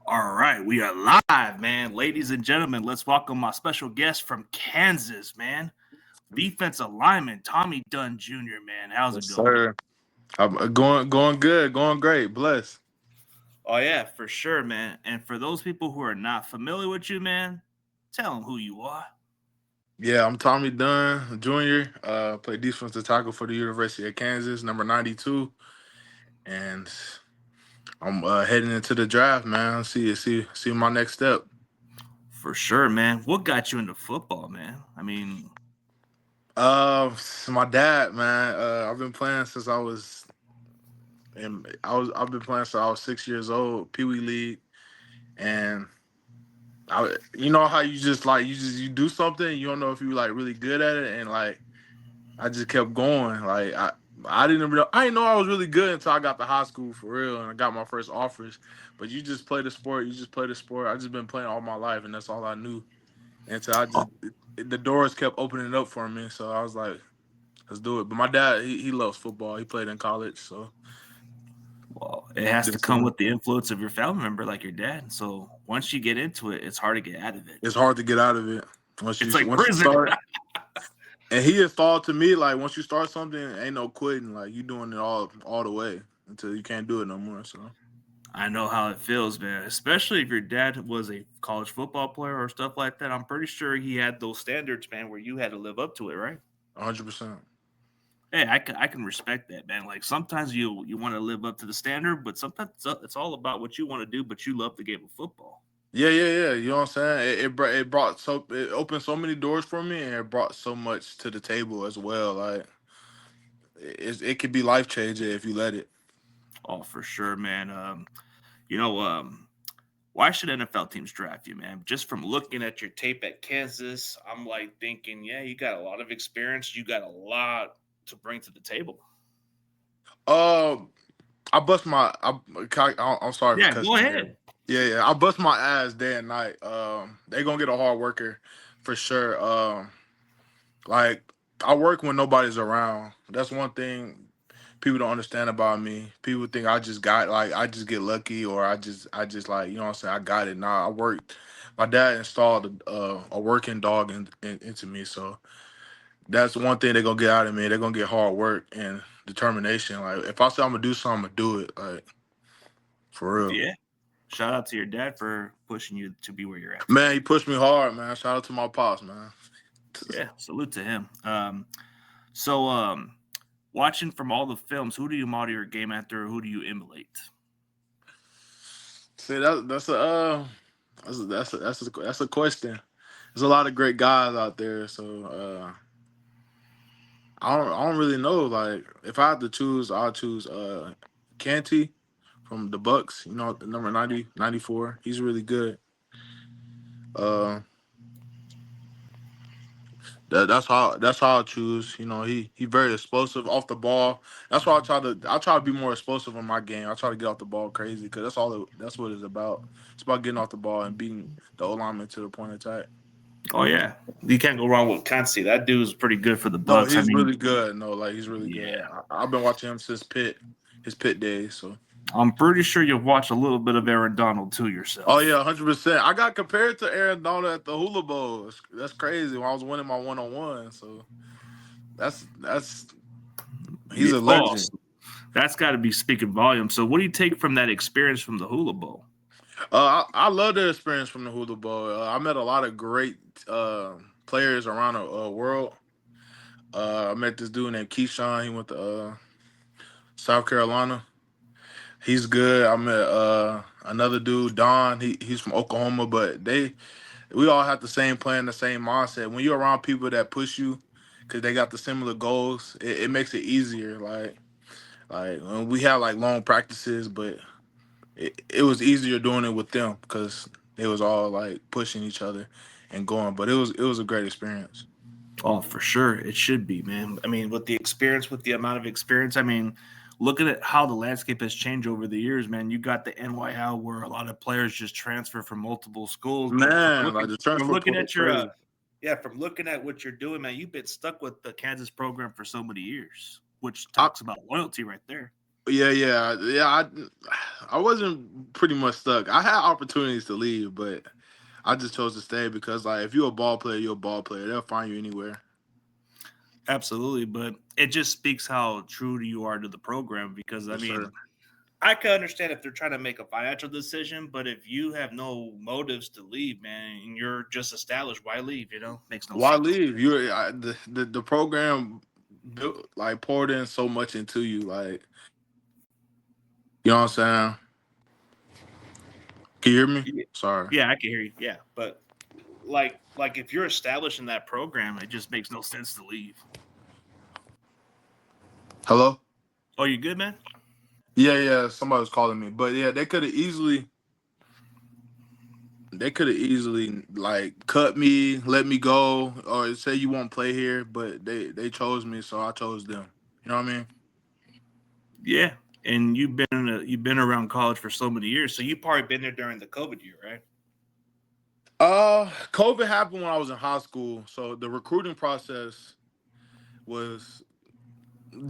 All right, we are live, man. Ladies and gentlemen, let's welcome my special guest from Kansas, man. Defensive lineman Tommy Dunn Jr., man. How's it Yes, going? sir. I'm going good, going great. Bless. Oh, yeah, for sure, man. And for those people who are not familiar with you, man, tell them who you are. Yeah, I'm Tommy Dunn Jr. Play defensive tackle for the University of Kansas, number 92, and I'm heading into the draft, man. See my next step. For sure, man. What got you into football, man? I mean, My dad, man. I've been playing since I was, I've been playing since I was 6 years old, Pee Wee League, and you know how you just like you do something, you don't know if you like really good at it, and like I just kept going. Like I didn't know I was really good until I got to high school for real and I got my first offers. But you just play the sport. You just play the sport. I just been playing all my life and that's all I knew. Until the doors kept opening up for me. So I was like, let's do it. But my dad, he loves football. He played in college, so well, it has to it's come with the influence of your family member, like your dad. So once you get into it, it's hard to get out of it. it's hard to get out of it It's like once you prison. start. And he installed to me like once you start something, ain't no quitting. Like you doing it all the way until you can't do it no more. So. I know how it feels, man. Especially if your dad was a college football player or stuff like that. I'm pretty sure he had those standards, man, where you had to live up to it, right? 100%. Hey, I can respect that, man. Like sometimes you want to live up to the standard, but sometimes it's all about what you want to do. But you love the game of football. Yeah. You know what I'm saying? It opened so many doors for me, and it brought so much to the table as well. Like it could be life changing if you let it. Oh, for sure, man. You know, why should NFL teams draft you, man? Just from looking at your tape at Kansas, I'm like thinking, yeah, you got a lot of experience. You got a lot to bring to the table. Um, I bust my. I'm sorry for Yeah, go cussing here. ahead. Yeah. I bust my ass day and night. They gonna get a hard worker for sure. Like I work when nobody's around. That's one thing people don't understand about me. People think I just get lucky or I just like you know what I'm saying I got it. Nah, I worked. My dad installed a working dog into me, so that's one thing they're gonna get out of me. They're gonna get hard work and determination. Like if I say I'm gonna do something, I'm gonna do it. Like for real. Yeah. Shout out to your dad for pushing you to be where you're at Man, today. he pushed me hard, man. Shout out to my pops, man. Yeah, salute to him. So watching from all the films, who do you model your game after? Who do you emulate? See that's a question. There's a lot of great guys out there, so I don't really know. Like if I had to choose, I'll choose Canty from the Bucks. You know, the number 90, 94. He's really good. Uh, that's how I choose. You know, he very explosive off the ball. That's why I try to be more explosive in my game. I try to get off the ball crazy because that's what it's about. It's about getting off the ball and beating the O lineman to the point of attack. Oh yeah, you can't go wrong with Kansi. That dude's pretty good for the No, Bucks. I he's mean, really good. No, like he's really good. yeah, I've been watching him since his Pitt days. So. I'm pretty sure you've watched a little bit of Aaron Donald too Oh yeah, yourself. 100%. I got compared to Aaron Donald at the Hula Bowl. That's crazy. When I was winning my 1-on-1, so that's he's Yeah. a Oh, legend. that's got to be speaking volume. So, what do you take from that experience from the Hula Bowl? I love the experience from the Hula Bowl. I met a lot of great players around the world. I met this dude named Keyshawn. He went to South Carolina. He's good. I met another dude, Don. He's from Oklahoma, but we all have the same plan, the same mindset. When you're around people that push you because they got the similar goals, it makes it easier. Like when we have like long practices, but it was easier doing it with them because they was all like pushing each other and going. But it was a great experience. Oh, for sure. It should be, man. I mean, with the experience, with the amount of experience, I mean, looking at how the landscape has changed over the years, man, you got the NYL where a lot of players just transfer from multiple schools. But Man, like the from transfer looking portal at your, crazy. yeah, from looking at what you're doing, man, you've been stuck with the Kansas program for so many years, which I, talks about loyalty right there. yeah. I wasn't pretty much stuck. I had opportunities to leave, but I just chose to stay because like if you're a ball player, you're a ball player. They'll find you anywhere. Absolutely, but it just speaks how true you are to the program. Because I Yes, mean, sir. I can understand if they're trying to make a financial decision, but if you have no motives to leave, man, and you're just established, why leave? Makes no Why sense. leave? The program built like poured in so much into you, like you know what I'm saying. Can you hear me? Yeah, Sorry. yeah, I can hear you. Yeah, but like if you're established in that program, it just makes no sense to leave. Hello. Oh, you good, man? Yeah. Somebody was calling me, but yeah, they could have easily like cut me, let me go, or say you won't play here. But they chose me, so I chose them. You know what I mean? Yeah, and you've been around college for so many years, so you probably been there during the COVID year, right? COVID happened when I was in high school, so the recruiting process was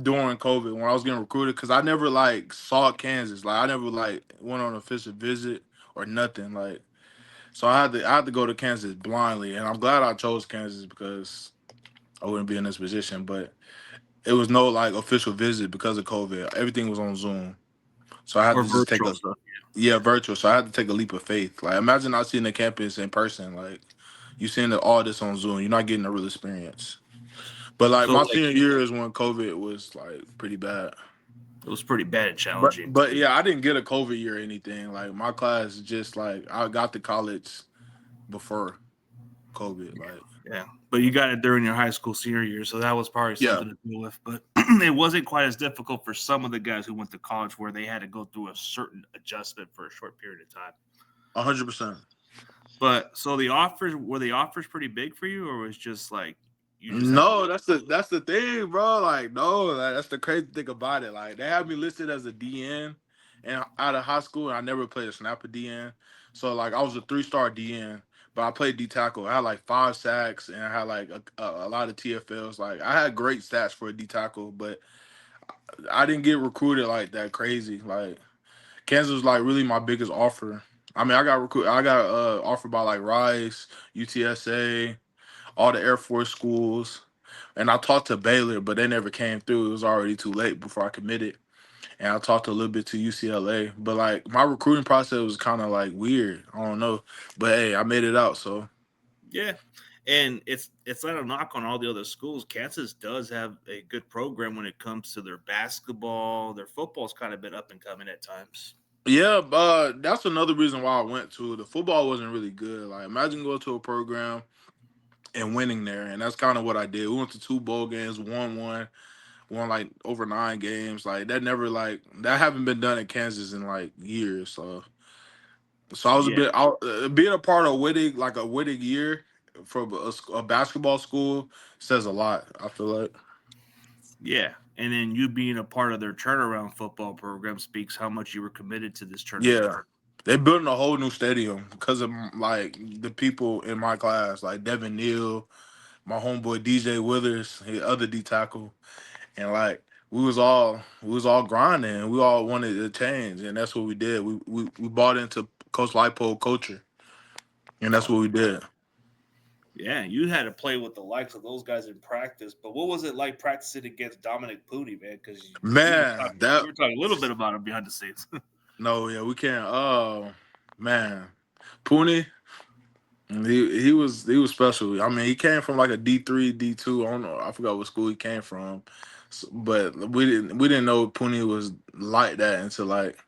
during COVID when I was getting recruited because I never like saw Kansas. Like I never like went on an official visit or nothing. Like so I had to go to Kansas blindly, and I'm glad I chose Kansas because I wouldn't be in this position. But it was no like official visit because of COVID. Everything was on Zoom, so I had Or to just take virtual a stuff. yeah virtual. So I had to take a leap of faith. Like imagine not seeing the campus in person. Like you seeing all this on Zoom. You're not getting a real experience. But like So my like senior year is when COVID was like pretty bad. it was pretty bad and But challenging. but yeah, I didn't get a COVID year or anything. Like my class just like I got to college before COVID. Like Yeah, but you got it during your high school senior year, so that was probably yeah, something to deal with. But it wasn't quite as difficult for some of the guys who went to college, where they had to go through a certain adjustment for a short period of time. 100%. But so the offers pretty big for you, or was just like you just had to No, wait? that's the thing, bro. Like no, like, that's the crazy thing about it. Like they had me listed as a DN and out of high school, and I never played a snap of DN. So like I was a 3-star DN, but I played D tackle. I had like 5 sacks and I had like a lot of TFLs. Like I had great stats for a D tackle, but I didn't get recruited like that crazy. Like Kansas was like really my biggest offer. I mean, I got offered by like Rice, UTSA, all the Air Force schools, and I talked to Baylor, but they never came through. It was already too late before I committed. And I talked a little bit to UCLA, but like my recruiting process was kind of like weird. I don't know, but hey, I made it out. So Yeah, and it's not a knock on all the other schools. Kansas does have a good program when it comes to their basketball. Their football's kind of been up and coming at times. yeah, that's another reason why I went to. The football wasn't really good. Like imagine going to a program and winning there, and that's kind of what I did. We went to 2 bowl games, won like over 9 games. Like that never like that haven't been done in Kansas in like years. So I was a Yeah, bit being a part of a winning year from a basketball school says a lot. I feel like yeah, and then you being a part of their turnaround football program speaks how much you were committed to this turnaround yeah, program. they building a whole new stadium because of like the people in my class, like Devin Neal, my homeboy DJ Withers, the other D tackle, and like we was all grinding. We all wanted to change, and that's what we did. We bought into Coach Lipo culture, and that's Oh, what we did. yeah, you had to play with the likes of those guys in practice. But what was it like practicing against Dominic Pooty, man? Because Man, we that were talking a little bit about him behind the scenes. no, yeah, we can't. Oh man, Pooney, he was special. I mean, he came from like a D3, D2. I don't know. I forgot what school he came from, but we didn't know Pooney was like that until like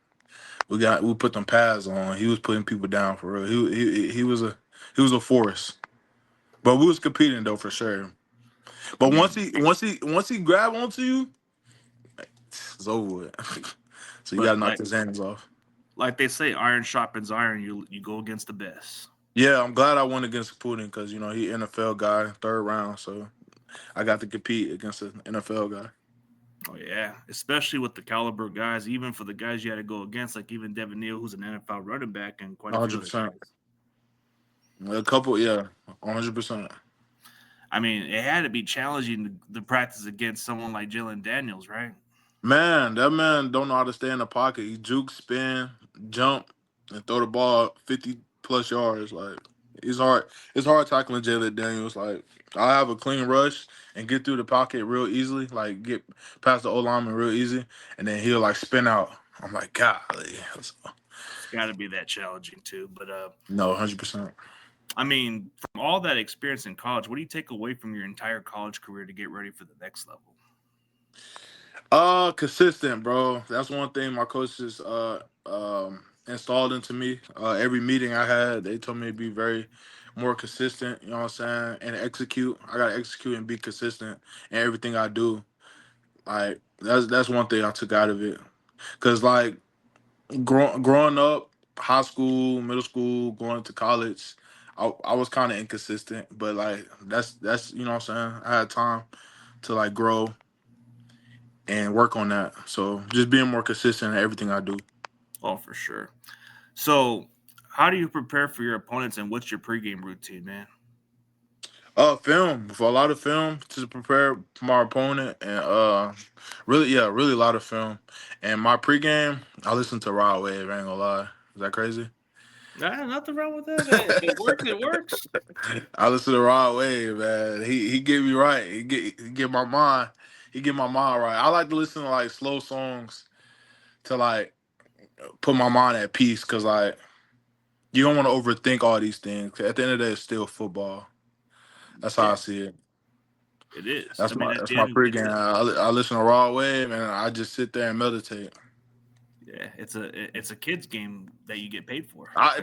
we put them pads on. He was putting people down for real. He was a force. But we was competing though for sure. But once Mm. he grabbed onto you, it's over with. So you gotta But knock his hands off. like they say, iron sharpens iron. You go against the best. Yeah, I'm glad I went against Putin because he NFL guy, 3rd round, so I got to compete against an NFL guy. Oh yeah, especially with the caliber guys. Even for the guys you had to go against, like even Devin Neal, who's an NFL running back, and quite a few other 100%. guys. A couple, yeah, 100%. I mean, it had to be challenging to practice against someone like Jalen Daniels, right? Man, that man don't know how to stay in the pocket. He juke, spin, jump, and throw the ball 50 plus yards. Like it's hard. It's hard tackling Jalen Daniels. Like I have a clean rush and get through the pocket real easily. Like get past the O lineman real easy, and then he'll like spin out. I'm like, golly, It's got to be that challenging too. But no, 100%. I mean, from all that experience in college, what do you take away from your entire college career to get ready for the next level? Consistent, bro. That's one thing my coaches installed into me. Every meeting I had, they told me to be very more consistent, you know what I'm saying, and execute. I gotta execute and be consistent in everything I do. Like that's one thing I took out of it. Cause like growing up, high school, middle school, going to college, I was kind of inconsistent, but like that's you know what I'm saying. I had time to like grow and work on that. So just being more consistent in everything I do. Oh, for sure. So, how do you prepare for your opponents, and what's your pregame routine, man? Film for a lot of film to prepare for my opponent, and really, yeah, really a lot of film. And my pregame, I listen to Rod Wave. I ain't gonna lie, is that crazy? Nothing wrong with that. If it works, it works. I listen to Rod Wave, man. He get me right. He get my mind. He get my mind right. I like to listen to like slow songs to like put my mind at peace, cause like you don't want to overthink all these things. At the end of the day, it's still football. That's how I Yeah, see it. it is. I That's mean, my at that's the my end, it pregame. is. I listen to Raw Wave and I just sit there and meditate. Yeah, it's a kids game that you get paid for. I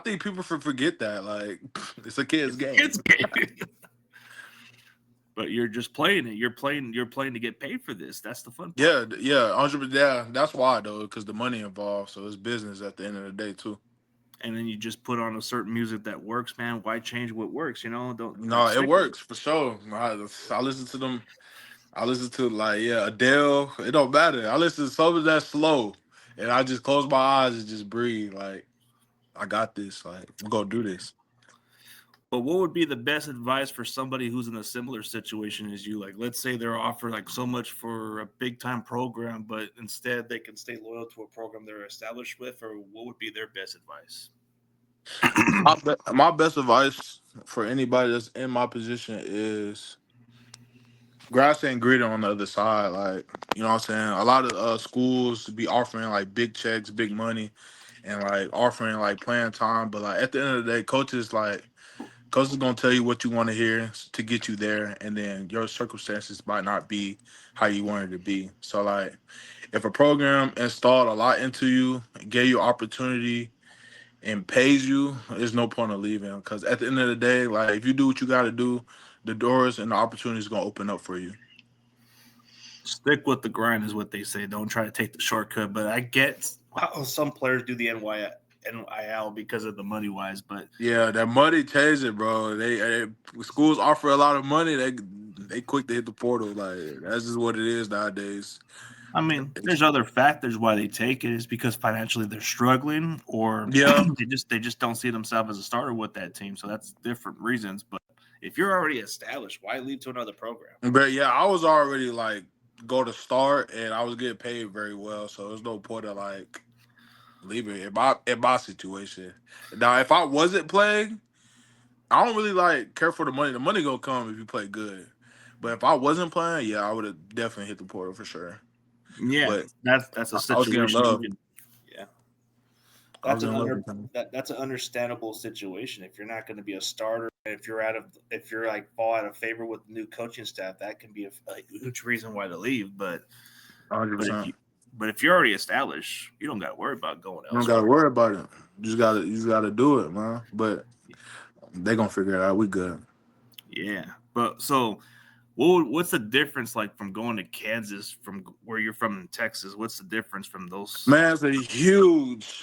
think people forget that like it's a kid's It's a game. kids game. But you're just playing it. You're playing to get paid for this. That's the fun part. Yeah, 100. Yeah, that's why though, because the money involved. So it's business at the end of the day too. And then you just put on a certain music that works, man. Why change what works? Don't like No, it stick with it. works for sure. I listen to them. I listen to like Adele. It don't matter. I listen to something that's slow, and I just close my eyes and just breathe. Like I got this. Like we're gonna do this. But what would be the best advice for somebody who's in a similar situation as you? Like, let's say they're offered like so much for a big time program, but instead they can stay loyal to a program they're established with, or what would be their best advice? My best advice for anybody that's in my position is grass ain't greener on the other side. Like, you know what I'm saying? A lot of schools be offering like big checks, big money, and like offering like playing time. But like at the end of the day, coaches gonna tell you what you want to hear to get you there, and then your circumstances might not be how you want it to be. So like if a program installed a lot into you, gave you opportunity and pays you, there's no point of leaving. Because at the end of the day, like if you do what you got to do, the doors and the opportunities gonna open up for you. Stick with the grind is what they say. Don't try to take the shortcut. But I get how some players do the NIL because of the money wise. But Yeah, that money changes it, bro. Schools offer a lot of money. They quick to hit the portal. Like that's just what it is nowadays. I mean, It's, there's other factors why they take it is because financially they're struggling, or yeah, they just don't see themselves as a starter with that team. So that's different reasons. But if you're already established, why leave to another program? but yeah, I was already like go to start, and I was getting paid very well, so there's no point of like leaving in my situation. Now, if I wasn't playing, I don't really like care for the money. The money gonna come if you play good. But if I wasn't playing, yeah, I would have definitely hit the portal for sure. Yeah, But that's a I was getting situation you love. can. Yeah, I was that's an getting love. under that's an understandable situation. If you're not going to be a starter, if you're like fall out of favor with the new coaching staff, that can be a huge reason why to leave. But if 100%. you but if you're already established, you don't got to worry about going You don't gotta elsewhere. worry about it. You just gotta do it, man. But they gonna figure it out. We good. Yeah, but so what's the difference like from going to Kansas from where you're from in Texas? What's the difference from those? Man, it's a huge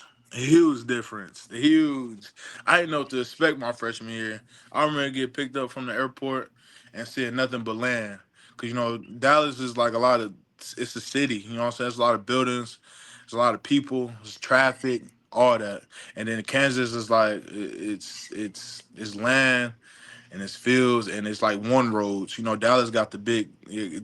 difference. Huge. I didn't know what to expect my freshman year. I remember getting picked up from the airport and seeing nothing but land. Cause Dallas is like it's a city. You know what I'm saying? There's a lot of buildings, there's a lot of people, there's traffic, all that. And then Kansas is like it's land. and it's fields and it's like one roads. You know, Dallas got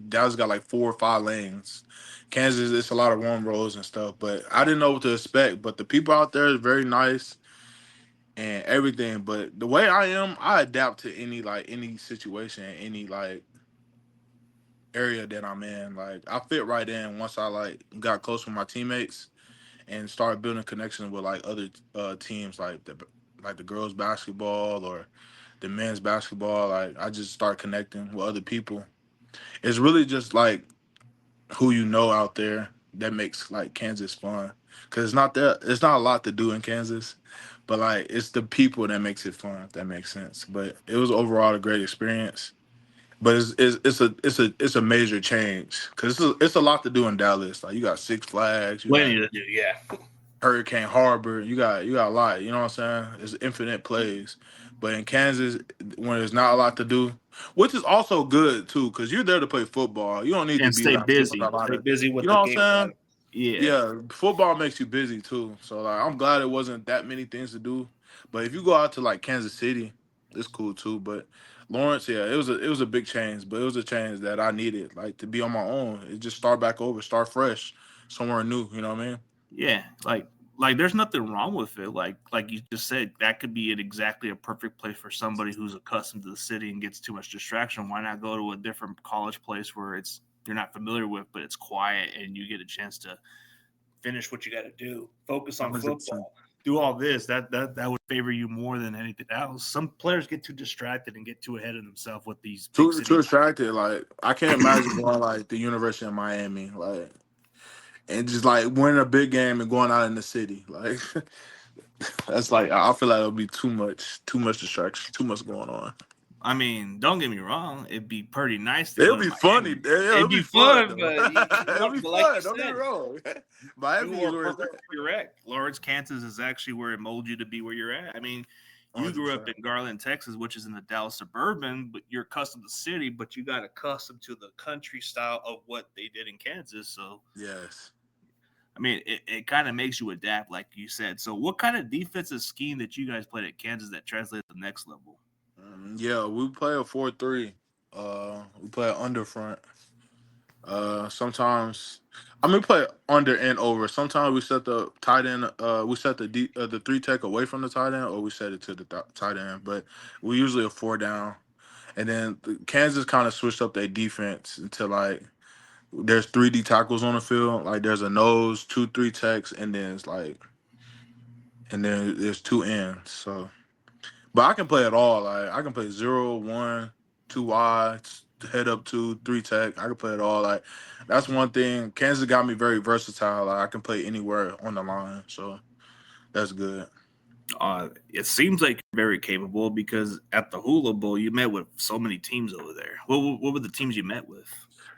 Dallas got like 4 or 5 lanes. Kansas, it's a lot of one roads and stuff. But I didn't know what to expect. But the people out there is very nice and everything. But the way I am, I adapt to any situation, any like area that I'm in. Like I fit right in once I like got close with my teammates and started building connections with like other teams like the girls basketball or the men's basketball. Like I just start connecting with other people. It's really just like who you know out there that makes like Kansas fun. Cause it's not a lot to do in Kansas, but like it's the people that makes it fun. If that makes sense. But it was overall a great experience. But it's a major change because it's a lot to do in Dallas. Like you got Six Flags, you Plenty got to do. Yeah. Hurricane Harbor. You got a lot. You know what I'm saying? It's infinite plays. But in Kansas, when there's not a lot to do, which is also good too, because you're there to play football. You don't need to And be stay like doing a busy. lot Stay of. busy You with know the what I'm game saying? plan. Yeah. Yeah, football makes you busy too. So like, I'm glad it wasn't that many things to do. But if you go out to like Kansas City, it's cool too. But Lawrence, yeah, it was a big change, but it was a change that I needed, like to be on my own. It just start back over, start fresh, somewhere new. You know what I mean? Yeah. Like there's nothing wrong with it. Like you just said, that could be exactly a perfect place for somebody who's accustomed to the city and gets too much distraction. Why not go to a different college place where it's you're not familiar with, but it's quiet and you get a chance to finish what you got to do, focus on 100%. football, do all this. That would favor you more than anything else. Some players get too distracted and get too ahead of themselves with these big Too city. distracted. Like I can't imagine going like the University of Miami, like and just like winning a big game and going out in the city. Like that's like I feel like it'll be too much distraction, too much going on. I mean, don't get me wrong; it'd be pretty nice to go It'll to be funny. Miami. Yeah, it'll It'd be be fun fun, though. but It'll be but like you fun. Don't get me said, wrong. you Miami is are where it's at. correct. Lawrence, Kansas is actually where it molded you to be where you're at. I mean, you grew up 100%. in Garland, Texas, which is in the Dallas suburban, but you're accustomed to the city, but you got accustomed to the country style of what they did in Kansas. So Yes. I mean, it kind of makes you adapt, like you said. So, what kind of defensive scheme that you guys played at Kansas that translated to the next level? Yeah, we play a 4-3. We play an under front. Sometimes, I mean, we play under and over. Sometimes we set the tight end. We set the three tech away from the tight end, or we set it to the tight end. But we usually a four down. And then Kansas kind of switched up their defense until like there's 3D tackles on the field. Like there's a nose, two, three techs, and then there's two ends. So, but I can play it all. Like I can play 0, 1, 2 wide, head up two, three tech. I can play it all. Like that's one thing. Kansas got me very versatile. Like I can play anywhere on the line. So that's good. It seems like you're very capable because at the Hula Bowl, you met with so many teams over there. What were the teams you met with?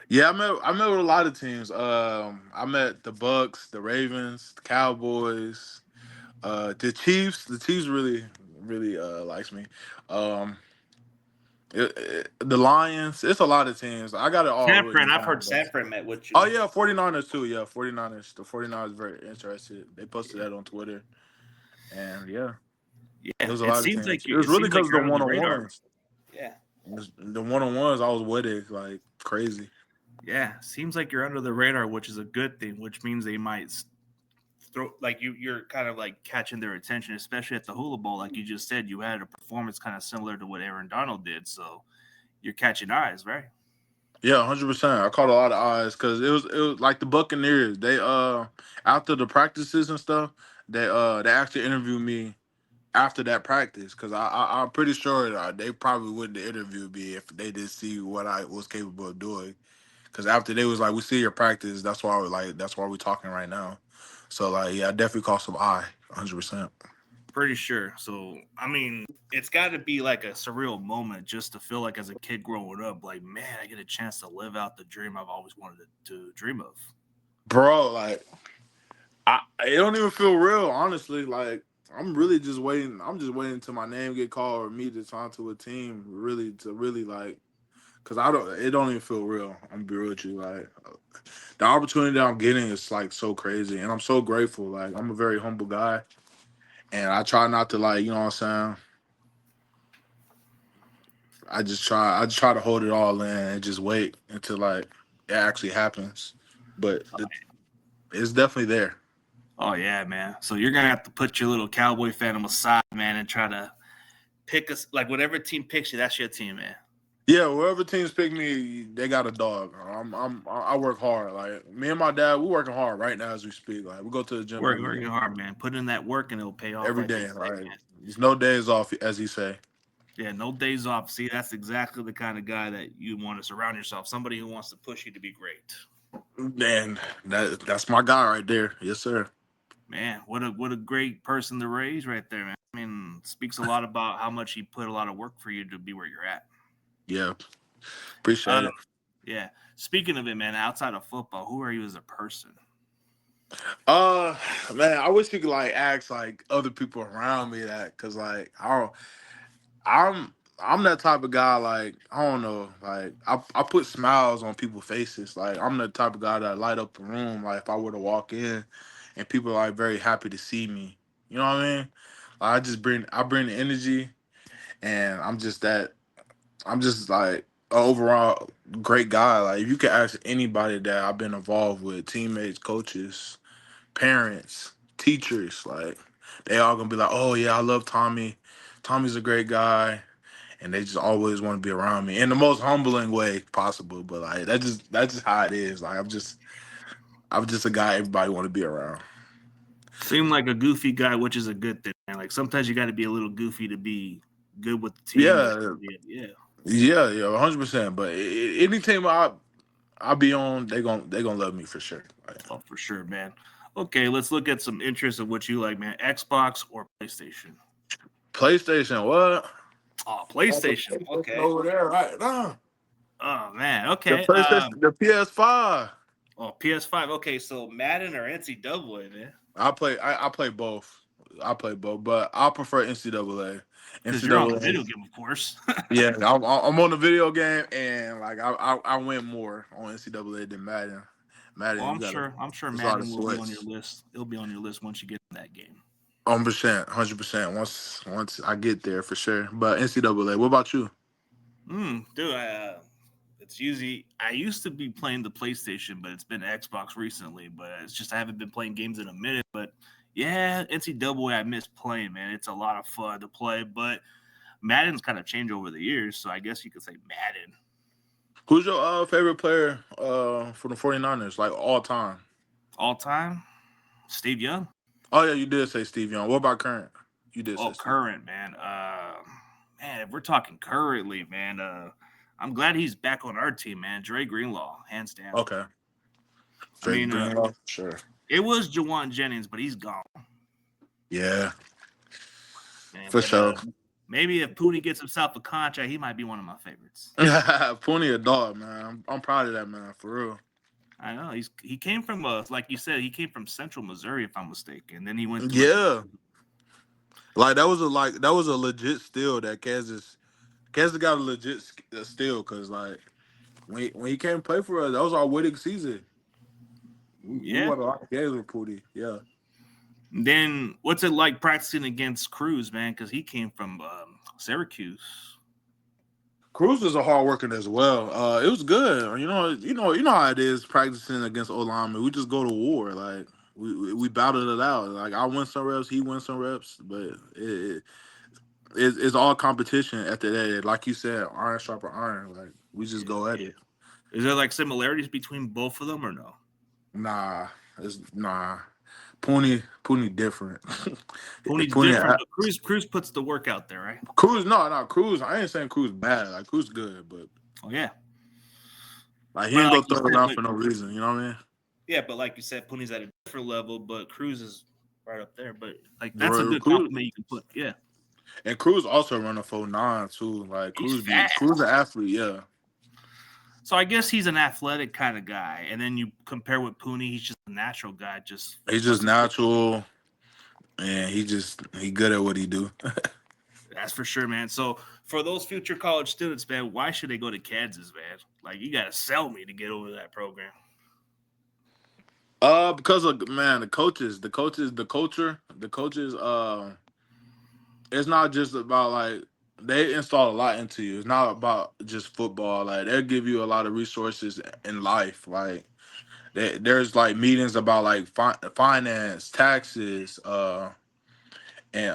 Yeah, I met with a lot of teams. I met the Bucks, the Ravens, the Cowboys, the Chiefs. The Chiefs really likes me. Um, the Lions. It's a lot of teams. I got it all San written Fran, I've heard down. But San Fran met with oh you. yeah, 49ers too. Yeah, 49ers. The 49ers very interested. They posted that on Twitter, and yeah, it Yeah, was a lot of teams. It was it really seems like because of the you're under one the on radar. ones. Yeah, The one on ones, I was with it like crazy. yeah, seems like you're under the radar, which is a good thing. Which means they might throw like you're kind of like catching their attention, especially at the Hula Bowl. Like you just said, you had a performance kind of similar to what Aaron Donald did, so you're catching eyes, right? Yeah, 100%. I caught a lot of eyes because it was like the Buccaneers. They after the practices and stuff, they actually interviewed me after that practice because I'm pretty sure they probably wouldn't have interviewed me if they did see what I was capable of doing. Because after they was like, we see your practice, that's why we're talking right now. So like, yeah, I definitely caught some eye, 100%. Pretty sure. So, I mean, it's got to be like a surreal moment just to feel like as a kid growing up, like, man, I get a chance to live out the dream I've always wanted to dream of. Bro, like it don't even feel real, honestly. Like I'm really just waiting. I'm just waiting until my name get called or me to sign to a team, really to really like, cause I don't. It don't even feel real. I'm gonna be real with you. Like the opportunity that I'm getting is like so crazy, and I'm so grateful. Like I'm a very humble guy, and I try not to like, you know what I'm saying. I just try to hold it all in and just wait until like it actually happens. But it's definitely there. Oh yeah, man. So you're gonna have to put your little cowboy fandom aside, man, and try to pick us like whatever team picks you. That's your team, man. Yeah, wherever teams pick me, they got a dog. I work hard. Like me and my dad, we working hard right now as we speak. Like we go to the gym every day, Working hard, man. Put in that work, and it'll pay off, every like they day. say, Like man. there's no days off, as he say. Yeah, no days off. See, that's exactly the kind of guy that you want to surround yourself. Somebody who wants to push you to be great. Man, that's my guy right there. Yes, sir. Man, what a great person to raise right there, man. I mean, speaks a lot about how much he put a lot of work for you to be where you're at. Yeah, Uh, appreciate it. yeah. Speaking of it, man, outside of football, who are you as a person? Uh, man, I wish you could like ask like other people around me that, cause like I'm I'm that type of guy. Like I don't know, like I put smiles on people's faces. Like I'm the type of guy that light up the room. Like if I were to walk in, and people are like very happy to see me. You know what I mean? Like, I bring the energy, and I'm just like an overall great guy. Like if you could ask anybody that I've been involved with, teammates, coaches, parents, teachers, like they all gonna be like, "Oh yeah, I love Tommy. Tommy's a great guy," and they just always want to be around me in the most humbling way possible. But like that's just how it is. Like I'm just a guy everybody want to be around. Seem like a goofy guy, which is a good thing, man. Like sometimes you got to be a little goofy to be good with the team. Or Yeah, yeah, yeah, 100%. But any team I be on, they gonna love me for sure. Like, oh for sure, man. Okay, let's look at some interests of what you like, man. Xbox or PlayStation? PlayStation, what? Oh, Oh, the PlayStation. PlayStation Okay. over there, right now. Oh man. The Okay. PlayStation, the PS5. Oh, PS5. Okay, so Madden or NCAA, man? I play both. I play both, but I prefer NCAA. Because you're on the NCAA. video game, of course. Yeah, I'm on the video game, and like I win more on NCAA than Madden. Well, Madden, you I'm gotta. sure. I'm sure It's a lot of Madden will be on your sweats. list. It'll be on your list once you get in that game. 100%. Once I get there for sure. But NCAA. What about you? Dude, it's usually I used to be playing the PlayStation, but it's been Xbox recently. But it's just I haven't been playing games in a minute. But yeah, NCAA I miss playing, man. It's a lot of fun to play, but Madden's kind of changed over the years, so I guess you could say Madden Who's your favorite player for the 49ers, like all time? all time. Steve Young. Oh yeah, you did say Steve Young. What about current? You did Oh, say Steve. current man. Man, if we're talking currently, man, I'm glad he's back on our team, man. Dre Greenlaw, hands down. Okay. I Drake mean, Greenlaw? Sure. it was Jawan Jennings, but he's gone, Yeah, man. for But sure. maybe if Pooney gets himself a contract, he might be one of my favorites. Plenty of dog, man. I'm proud of that man, for real. I know he came from like you said, he came from Central Missouri, if I'm mistaken. And then he went to like Yeah. That was a legit steal that Kansas got a legit steal, because like when he came to play for us, that was our winning season. We yeah. won a lot of games with Pooty. Yeah. And then what's it like practicing against Cruz, man? Because he came from Syracuse. Cruz is a hard worker as well. It was good. You know how it is practicing against O linemen. We just go to war. Like we battled it out. Like I win some reps, he wins some reps, but it's all competition at the end. Like you said, iron sharper iron. Like we just Yeah, go at yeah. it. Is there like similarities between both of them or no? Nah, it's nah. Pony different. Pony's Pony different, but Cruz puts the work out there, right? Cruz, no, Cruz. I ain't saying Cruz bad. Like Cruz good, but Oh yeah, like he but ain't like go you throw it said, out for no reason. You know what I mean? yeah, but like you said, Pony's at a different level, but Cruz is right up there. But like that's a Bro, good Cruz compliment you can put. Yeah, and Cruz also run a 4.9 too. Like he's fast. Cruz an athlete. Yeah, So I guess he's an athletic kind of guy, and then you compare with Pooney, he's just a natural guy. Just he's just wasn't. natural, and he good at what he do. That's for sure, man. So for those future college students, man, why should they go to Kansas, man? Like you got to sell me to get over that program. Because of man, the coaches. It's not just about like. they install a lot into you. It's not about just football. Like they'll give you a lot of resources in life. Like there's like meetings about like finance, taxes, and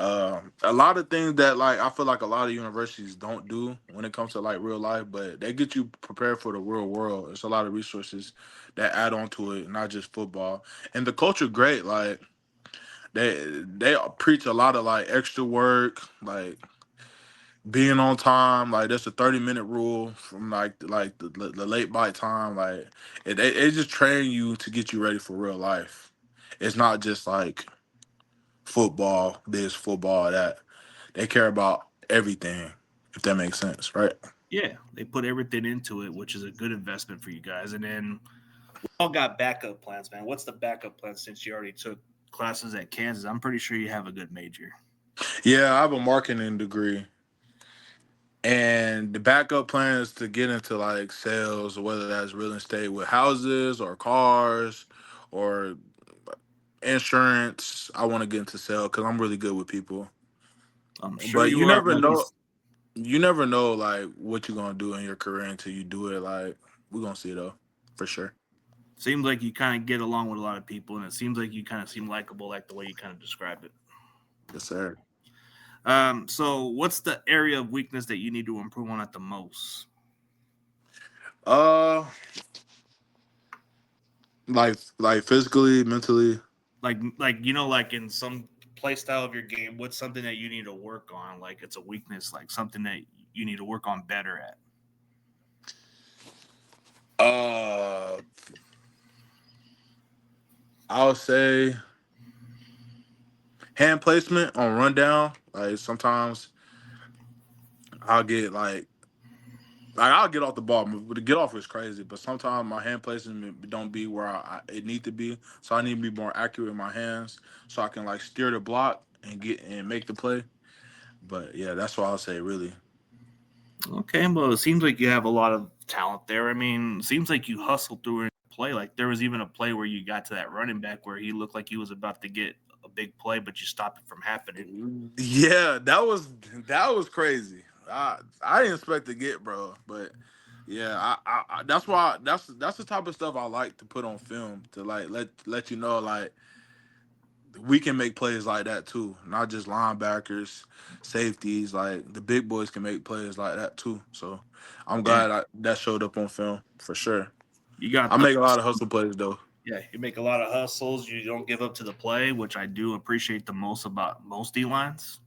a lot of things that like I feel like a lot of universities don't do when it comes to like real life, but they get you prepared for the real world. It's a lot of resources that add on to it, not just football. And the culture great. Like they preach a lot of like extra work, like being on time. Like there's a 30-minute rule from like the late bite time. Like it just train you to get you ready for real life. It's not just like football, this football, that. They care about everything, if that makes sense, right? Yeah, they put everything into it, which is a good investment for you guys. And then all got backup plans, man. What's the backup plan since you already took classes at Kansas? I'm pretty sure you have a good major. Yeah, I have a marketing degree. And the backup plan is to get into like sales, whether that's real estate with houses or cars or insurance. I want to get into sales because I'm really good with people. I'm sure But you are. At least you never know like what you're gonna do in your career until you do it. Like we're gonna see though, for sure. seems like you kind of get along with a lot of people, and it seems like you kind of seem likable, like the way you kind of described it. Yes, sir. So what's the area of weakness that you need to improve on at the most? Uh, like physically, mentally. Like like in some play style of your game, what's something that you need to work on? Like it's a weakness, like something that you need to work on better at. Uh, I'll say hand placement on rundown. Like sometimes I'll get like I'll get off the ball, but the get off is crazy. But sometimes my hand placement don't be where it need to be, so I need to be more accurate with my hands, so I can like steer the block and get and make the play. But yeah, that's what I'll say. Really, Okay, well, it seems like you have a lot of talent there. I mean, it seems like you hustled through a play. Like there was even a play where you got to that running back where he looked like he was about to get a big play, but you stopped it from happening. yeah, that was crazy. I didn't expect to get, bro, but yeah, that's why that's the type of stuff I like to put on film to like let you know like we can make plays like that too, not just linebackers, safeties. Like the big boys can make plays like that too. So I'm Yeah, glad that showed up on film for sure. you got I the make a lot of hustle plays though. yeah. You make a lot of hustles. You don't give up to the play, which I do appreciate the most about most D lines.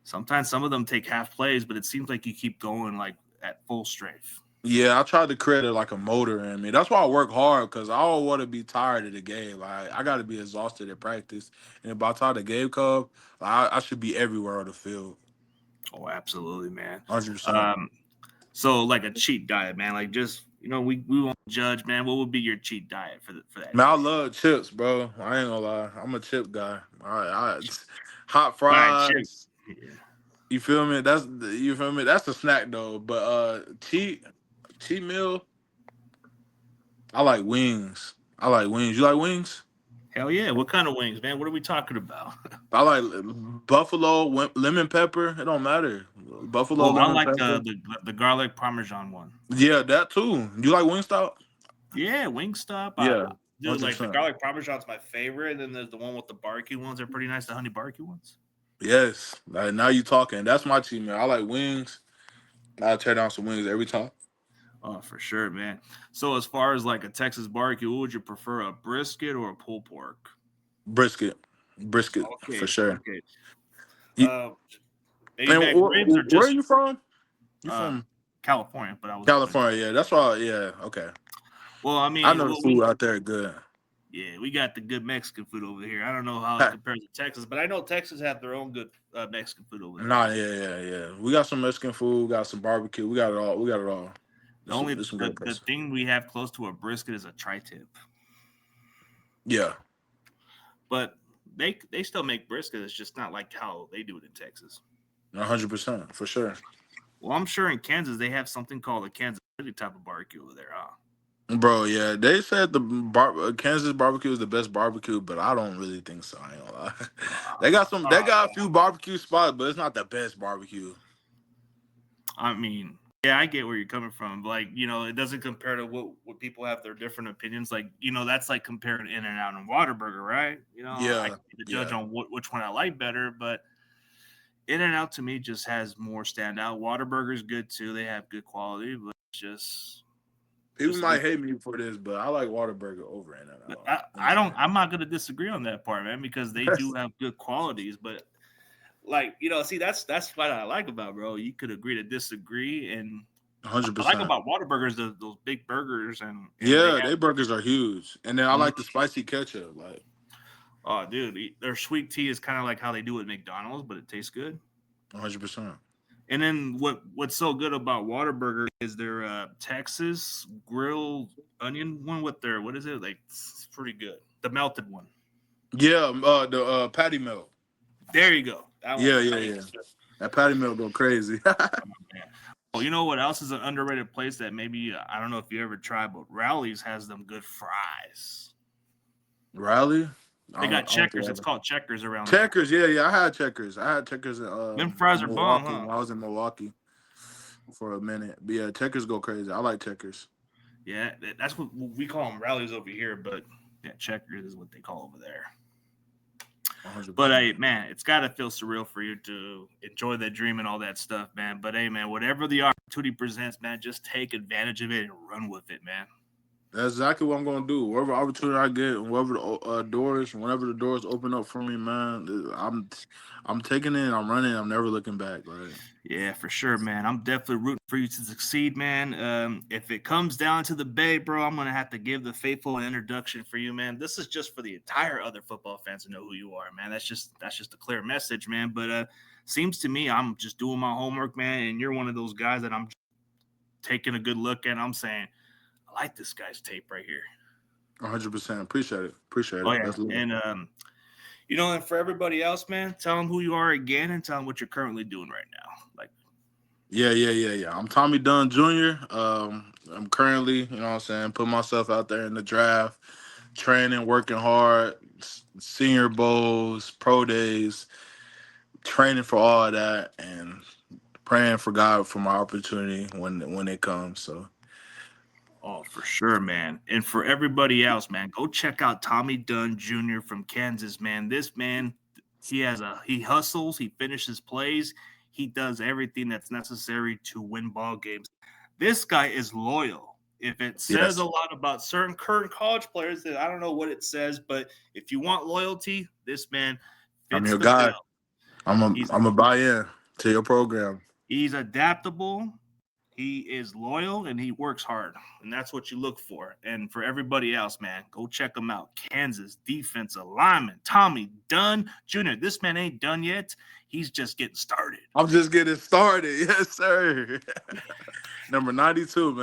Sometimes some of them take half plays, but it seems like you keep going like at full strength. Yeah, I tried to create like a motor in me. That's why I work hard because I don't want to be tired of the game. Like I got to be exhausted at practice, and by the time the game comes, I should be everywhere on the field. Oh, absolutely, man. 100%. Um, so like a cheat diet, man. Like just we won't judge, man. What would be your cheat diet for that Man, I day? love chips, bro. I ain't gonna lie. I'm a chip guy. Hot Fried chip. fries. Yeah. You feel me? You feel me? That's a snack though. But cheat meal. I like wings. I like wings. You like wings? Hell yeah. What kind of wings, man? What are we talking about? I like buffalo lemon pepper. It don't matter. Buffalo Oh, I lemon like pepper. the garlic parmesan one. Yeah, that too. You like Wingstop? Yeah, Wingstop. Yeah, Dude, like the 100%. garlic parmesan's my favorite. And then there's the one with the barbecue ones. They're pretty nice. The honey barbecue ones. Yes. Like now you talking. That's my cheat meal. I like wings. I tear down some wings every time. Oh, for sure, man. So as far as like a Texas barbecue, what would you prefer, a brisket or a pulled pork? Brisket, brisket for Okay, sure. okay. You, Uh, maybe and back ribs or where are just you from? You uh from California, but I was born in California? Texas. Yeah, that's why. Yeah, okay. Well, I I mean, know the well, food out there good. yeah, we got the good Mexican food over here. I don't know how it compares to Texas, but I know Texas have their own good Mexican food over there Nah, too. yeah. We got some Mexican food. We got some barbecue. We got it all. We got it all. The This only some good the place. thing we have close to a brisket is a tri-tip, Yeah, but they still make brisket. It's just not like how they do it in Texas. 100% for sure. Well, I'm sure in Kansas they have something called a Kansas City type of barbecue over there, huh? Bro, yeah, they said the Kansas barbecue is the best barbecue, but I don't really think so. I ain't gonna lie. They got Uh, a few barbecue spots, but it's not the best barbecue. I mean, yeah, I get where you're coming from. Like, it doesn't compare to what people have their different opinions. Like, that's like comparing In and Out and Whataburger, right? I Yeah, can be the judge yeah, on which one I like better, but In and Out to me just has more standout. Whataburger's good too; they have good quality, but it's people just a might different. hate me for this, but I like Whataburger over in and out. I don't. I'm not gonna disagree on that part, man, because they do have good qualities, but like see that's what I like about bro. You could agree to disagree, and Hundred I like percent. about Whataburgers those big burgers, and they Yeah, have. they burgers are huge, and then I Mm, like the spicy ketchup. Like, oh, dude, their sweet tea is kind of like how they do at McDonald's, but it tastes good. 100%. And then what's so good about Whataburger is their Texas grilled onion one with their what is it like? It's pretty good. The melted one. Yeah, the patty melt. There you go. That one. Yeah, yeah, Thank yeah. you, sir. That patty melt go crazy. Oh, man. Well, you know what else is an underrated place that maybe I don't know if you ever tried, but Rally's has them good fries. Riley, They got I don't think Checkers. I It's ever. called Checkers around there. Checkers, yeah, yeah. I had checkers. I had checkers Them fries in are bomb, Milwaukee huh? when I was in Milwaukee for a minute. But yeah, checkers go crazy. I like checkers. Yeah, that's what we call them Rallies over here, but yeah, Checkers is what they call over there. But 100%. hey, man, it's got to feel surreal for you to enjoy that dream and all that stuff, man. But hey, man, whatever the opportunity presents, man, just take advantage of it and run with it, man. That's exactly what I'm gonna do. Whatever opportunity I get, wherever the doors, whenever the doors open up for me, man, I'm taking it. I'm running. I'm never looking back. Like, Yeah, for sure, man. I'm definitely rooting for you to succeed, man. If it comes down to the Bay, bro, I'm gonna have to give the faithful an introduction for you, man. This is just for the entire other football fans to know who you are, man. That's just a clear message, man. But seems to me I'm just doing my homework, man, and you're one of those guys that I'm taking a good look at. I'm saying I like this guy's tape right here. 100%. Appreciate it. Appreciate Oh it. yeah, That's love. and and for everybody else, man, tell them who you are again and tell them what you're currently doing right now. Like, Yeah, yeah, yeah, yeah. I'm Tommy Dunn Jr. I'm currently, you know what I'm saying, putting myself out there in the draft, training, working hard, senior bowls, pro days, training for all of that, and praying for God for my opportunity when it comes. So oh, for sure, man. And for everybody else, man, go check out Tommy Dunn Jr. from Kansas, man. This man, he hustles, he finishes plays, he does everything that's necessary to win ball games. This guy is loyal. If it says a yes, lot about certain current college players, then I don't know what it says, but if you want loyalty, this man I'm fits your the guy. bill. I'm He's a buy in to your program. he's adaptable. He is loyal and he works hard, and that's what you look for. And for everybody else, man, go check him out. Kansas defensive lineman Tommy Dunn Jr. This man ain't done yet. He's just getting started. I'm just getting started. Yes, sir. Number 92, man.